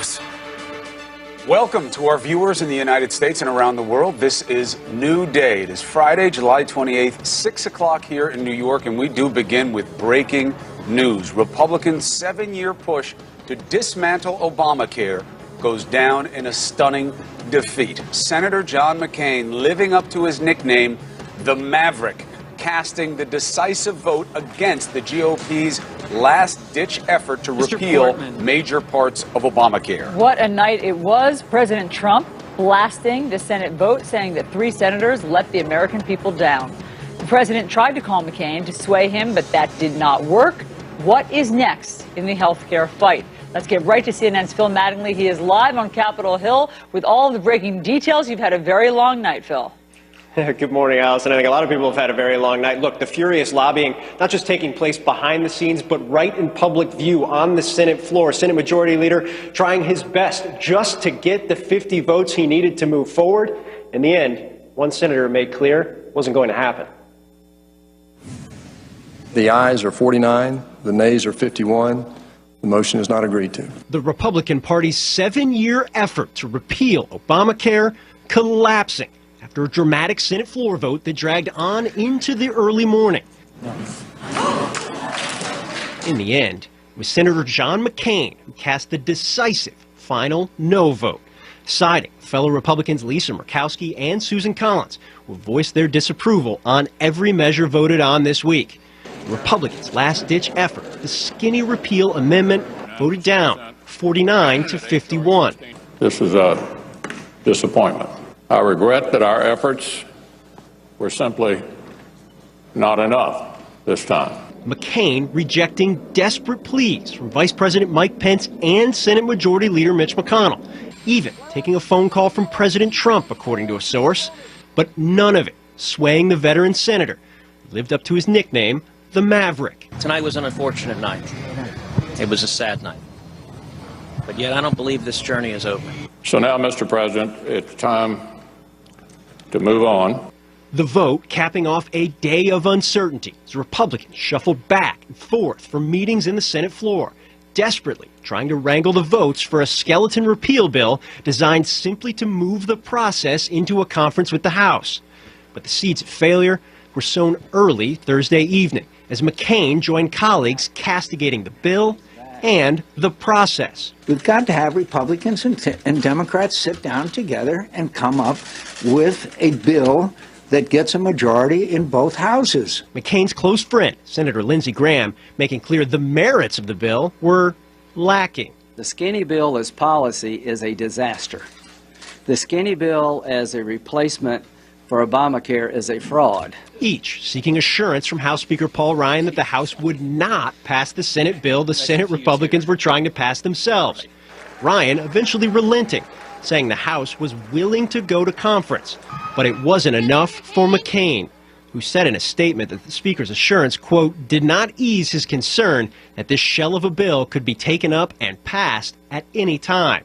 News. Welcome to our viewers in the United States and around the world. This is New Day. It is Friday, July 28th, 6 o'clock here in New York, and we do begin with breaking news. Republicans' 7-year push to dismantle Obamacare goes down in a stunning defeat. Senator John McCain, living up to his nickname, the Maverick, casting the decisive vote against the GOP's last-ditch effort to repeal major parts of Obamacare. What a night it was. President Trump blasting the Senate vote, saying that 3 senators let the American people down. The president tried to call McCain to sway him, but that did not work. What is next in the health care fight? Let's get right to CNN's Phil Mattingly. He is live on Capitol Hill with all of the breaking details. You've had a very long night, Phil. Good morning, Allison. I think a lot of people have had a very long night. Look, the furious lobbying, not just taking place behind the scenes, but right in public view on the Senate floor. Senate Majority Leader trying his best just to get the 50 votes he needed to move forward. In the end, one senator made clear it wasn't going to happen. The ayes are 49, the nays are 51. The motion is not agreed to. The Republican Party's 7-year effort to repeal Obamacare collapsing after a dramatic Senate floor vote that dragged on into the early morning. In the end, it was Senator John McCain who cast the decisive final no vote, siding with fellow Republicans Lisa Murkowski and Susan Collins, who voiced their disapproval on every measure voted on this week. The Republicans' last-ditch effort, the skinny repeal amendment, voted down 49 to 51. This is a disappointment. I regret that our efforts were simply not enough this time. McCain rejecting desperate pleas from Vice President Mike Pence and Senate Majority Leader Mitch McConnell, even taking a phone call from President Trump, according to a source, but none of it swaying the veteran senator who lived up to his nickname, the Maverick. Tonight was an unfortunate night. It was a sad night. But yet I don't believe this journey is over. So now, Mr. President, it's time to move on. The vote capping off a day of uncertainty as Republicans shuffled back and forth from meetings in the Senate floor, desperately trying to wrangle the votes for a skeleton repeal bill designed simply to move the process into a conference with the House. But the seeds of failure were sown early Thursday evening as McCain joined colleagues castigating the bill and the process. We've got to have Republicans and Democrats sit down together and come up with a bill that gets a majority in both houses. McCain's close friend, Senator Lindsey Graham, making clear the merits of the bill were lacking. The skinny bill as policy is a disaster. The skinny bill as a replacement for Obamacare is a fraud. Each seeking assurance from House Speaker Paul Ryan that the House would not pass the Senate bill the Senate Republicans were trying to pass themselves. Ryan eventually relenting, saying the House was willing to go to conference. But it wasn't enough for McCain, who said in a statement that the Speaker's assurance, quote, did not ease his concern that this shell of a bill could be taken up and passed at any time.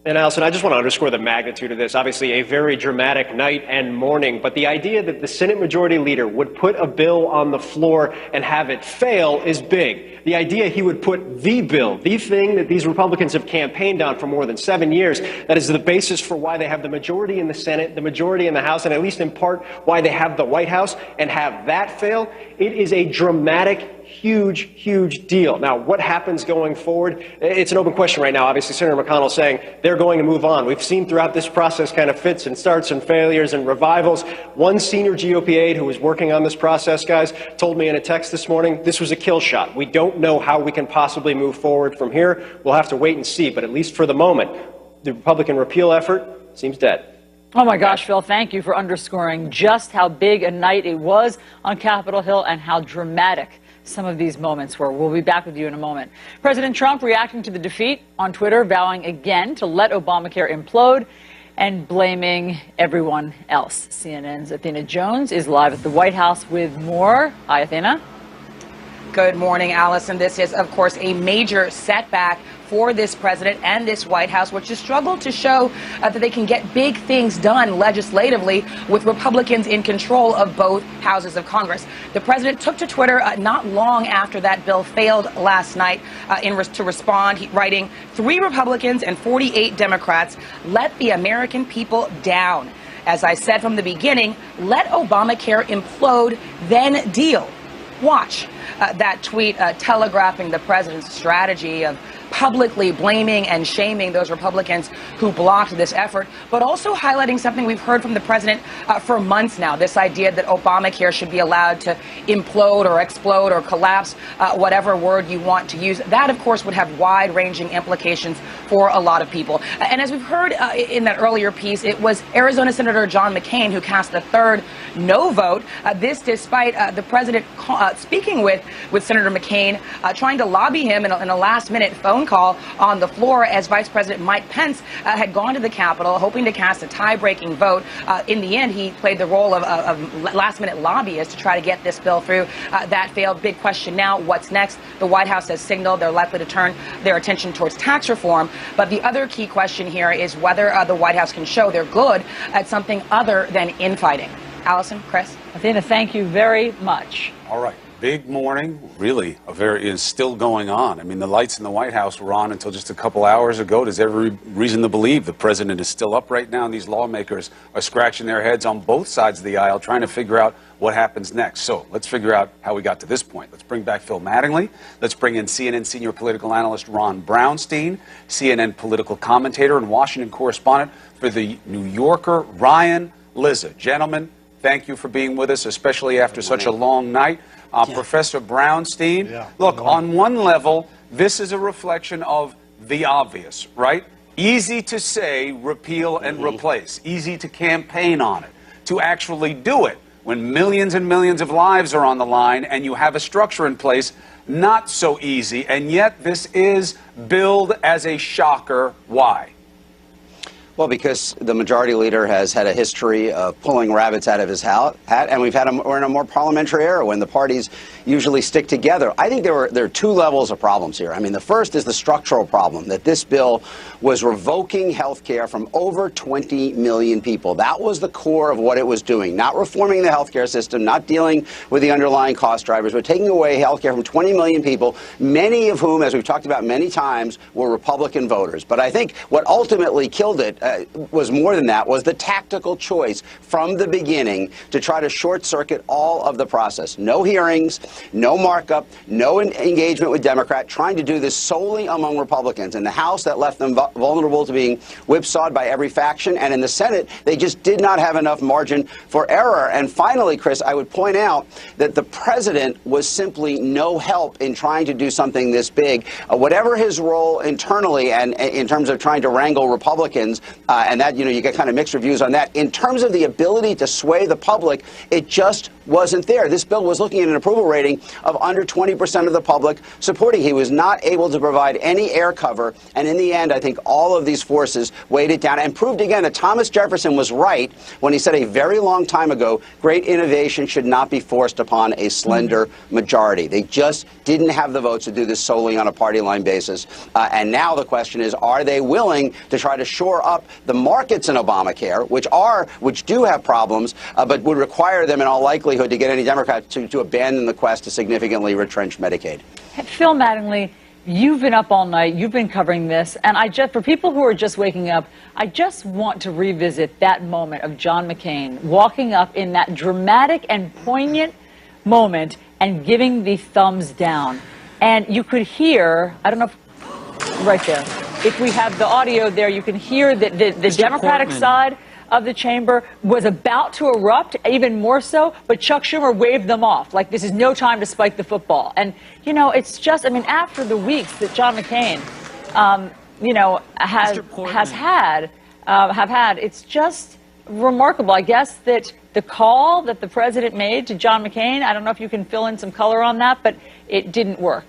And Allison, I just want to underscore the magnitude of this. Obviously, a very dramatic night and morning, but the idea that the Senate Majority Leader would put a bill on the floor and have it fail is big. The idea he would put the bill, the thing that these Republicans have campaigned on for more than 7 years, that is the basis for why they have the majority in the Senate, the majority in the House, and at least in part why they have the White House, and have that fail, it is a dramatic, huge deal. Now, what happens going forward? It's an open question right now. Obviously, Senator McConnell saying they're going to move on. We've seen throughout this process kind of fits and starts and failures and revivals. One senior GOP aide who was working on this process, guys, told me in a text this morning, this was a kill shot. We don't know how we can possibly move forward from here. We'll have to wait and see. But at least for the moment, the Republican repeal effort seems dead. Oh my gosh, Phil, thank you for underscoring just how big a night it was on Capitol Hill and how dramatic some of these moments were. We'll be back with you in a moment. President Trump reacting to the defeat on Twitter, vowing again to let Obamacare implode and blaming everyone else. CNN's Athena Jones is live at the White House with more. Hi, Athena. Good morning, Allison. This is, of course, a major setback for this president and this White House, which has struggled to show that they can get big things done legislatively with Republicans in control of both houses of Congress. The president took to Twitter not long after that bill failed last night to respond, writing, "3 Republicans and 48 Democrats let the American people down. As I said from the beginning, let Obamacare implode, then deal." Watch that tweet telegraphing the president's strategy of publicly blaming and shaming those Republicans who blocked this effort, but also highlighting something we've heard from the president for months now, this idea that Obamacare should be allowed to implode or explode or collapse, whatever word you want to use. That, of course, would have wide-ranging implications for a lot of people. And as we've heard in that earlier piece, it was Arizona Senator John McCain who cast the third no vote, this despite the president speaking with Senator McCain, trying to lobby him in a last-minute phone call on the floor as Vice President Mike Pence had gone to the Capitol hoping to cast a tie-breaking vote. In the end, he played the role of last-minute lobbyist to try to get this bill through. That failed. Big question now, what's next? The White House has signaled they're likely to turn their attention towards tax reform. But the other key question here is whether the White House can show they're good at something other than infighting. Allison, Chris? Athena, thank you very much. All right. Big morning, really, is still going on. I mean, the lights in the White House were on until just a couple hours ago. There's every reason to believe the president is still up right now, and these lawmakers are scratching their heads on both sides of the aisle trying to figure out what happens next. So let's figure out how we got to this point. Let's bring back Phil Mattingly. Let's bring in CNN senior political analyst Ron Brownstein, CNN political commentator and Washington correspondent for The New Yorker, Ryan Lizza. Gentlemen, thank you for being with us, especially after such a long night. Professor Brownstein, look, on one level, this is a reflection of the obvious, right? Easy to say repeal and replace, easy to campaign on it. To actually do it when millions and millions of lives are on the line and you have a structure in place, not so easy. And yet this is billed as a shocker. Why? Well, because the majority leader has had a history of pulling rabbits out of his hat, and we're in a more parliamentary era when the parties usually stick together. I think there are 2 levels of problems here. I mean, the first is the structural problem that this bill was revoking health care from over 20 million people. That was the core of what it was doing, not reforming the health care system, not dealing with the underlying cost drivers, but taking away health care from 20 million people, many of whom, as we've talked about many times, were Republican voters. But I think what ultimately killed it was more than that, was the tactical choice from the beginning to try to short-circuit all of the process. No hearings, no markup, no engagement with Democrats, trying to do this solely among Republicans. In the House, that left them vulnerable to being whipsawed by every faction. And in the Senate, they just did not have enough margin for error. And finally, Chris, I would point out that the president was simply no help in trying to do something this big. Whatever his role internally and in terms of trying to wrangle Republicans, and that, you get kind of mixed reviews on that. In terms of the ability to sway the public, it just wasn't there. This bill was looking at an approval rating of under 20% of the public supporting. He was not able to provide any air cover. And in the end, I think all of these forces weighed it down and proved again that Thomas Jefferson was right when he said a very long time ago, great innovation should not be forced upon a slender majority. They just didn't have the votes to do this solely on a party line basis. And now the question is, are they willing to try to shore up the markets in Obamacare, which do have problems, but would require them in all likelihood to get any Democrat to abandon the quest to significantly retrench Medicaid. Phil Mattingly, you've been up all night, you've been covering this, and for people who are just waking up, I just want to revisit that moment of John McCain walking up in that dramatic and poignant moment and giving the thumbs down. And you could hear, I don't know if, right there, if we have the audio there, you can hear that the Democratic side of the chamber was about to erupt, even more so, but Chuck Schumer waved them off, like this is no time to spike the football. And, it's just, after the weeks that John McCain, have had, it's just remarkable. I guess that the call that the president made to John McCain, I don't know if you can fill in some color on that, but it didn't work.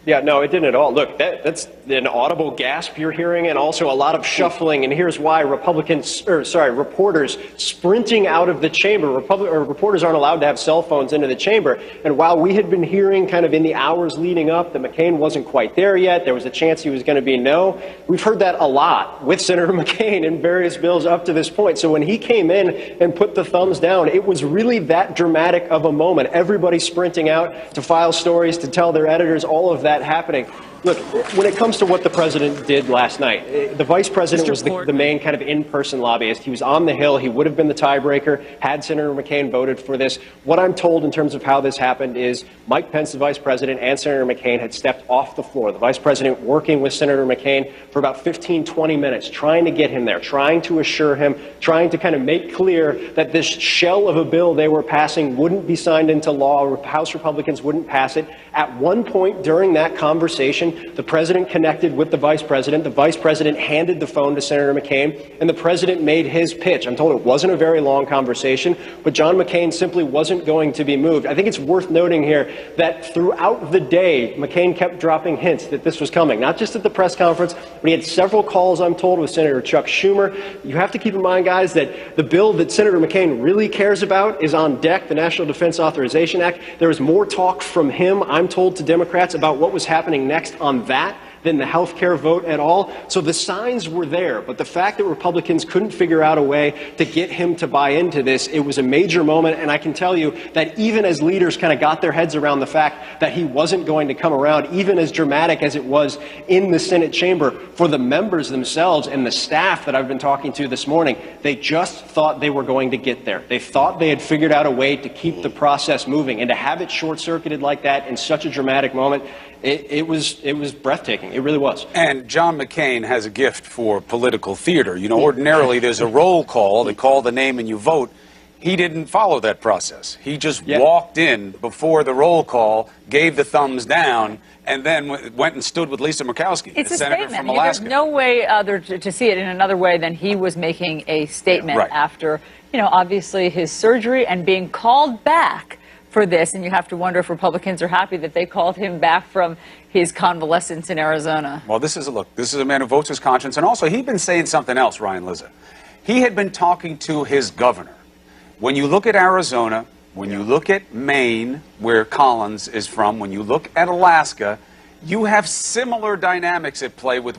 Yeah, no, it didn't at all. Look, that's an audible gasp you're hearing, and also a lot of shuffling. And here's why: reporters sprinting out of the chamber. Reporters aren't allowed to have cell phones into the chamber. And while we had been hearing kind of in the hours leading up that McCain wasn't quite there yet, there was a chance he was going to be no. We've heard that a lot with Senator McCain in various bills up to this point. So when he came in and put the thumbs down, it was really that dramatic of a moment. Everybody sprinting out to file stories, to tell their editors, all of that happening. Look, when it comes to what the president did last night, the vice president was the main kind of in-person lobbyist. He was on the Hill. He would have been the tiebreaker had Senator McCain voted for this. What I'm told in terms of how this happened is Mike Pence, the vice president, and Senator McCain had stepped off the floor. The vice president working with Senator McCain for about 15, 20 minutes, trying to get him there, trying to assure him, trying to kind of make clear that this shell of a bill they were passing wouldn't be signed into law. House Republicans wouldn't pass it. At one point during that conversation, the president connected with the vice president. The vice president handed the phone to Senator McCain, and the president made his pitch. I'm told it wasn't a very long conversation, but John McCain simply wasn't going to be moved. I think it's worth noting here that throughout the day, McCain kept dropping hints that this was coming, not just at the press conference, but he had several calls, I'm told, with Senator Chuck Schumer. You have to keep in mind, guys, that the bill that Senator McCain really cares about is on deck, the National Defense Authorization Act. There was more talk from him, I'm told, to Democrats about what was happening next on that than the health care vote at all. So the signs were there, but the fact that Republicans couldn't figure out a way to get him to buy into this, it was a major moment. And I can tell you that even as leaders kind of got their heads around the fact that he wasn't going to come around, even as dramatic as it was in the Senate chamber, for the members themselves and the staff that I've been talking to this morning, they just thought they were going to get there. They thought they had figured out a way to keep the process moving, and to have it short-circuited like that in such a dramatic moment, it was breathtaking. It really was. And John McCain has a gift for political theater. You know, ordinarily there's a roll call. They call the name and you vote. He didn't follow that process. He just walked in before the roll call, gave the thumbs down, and then went and stood with Lisa Murkowski, it's the a senator statement. from Alaska. There's no way to see it in another way than he was making a statement after, you know, obviously his surgery and being called back for this. And you have to wonder if Republicans are happy that they called him back from his convalescence in Arizona. Well, this is a man who votes his conscience. And also, he'd been saying something else, Ryan Lizza. He had been talking to his governor. When you look at Arizona, when you look at Maine, where Collins is from, when you look at Alaska, you have similar dynamics at play with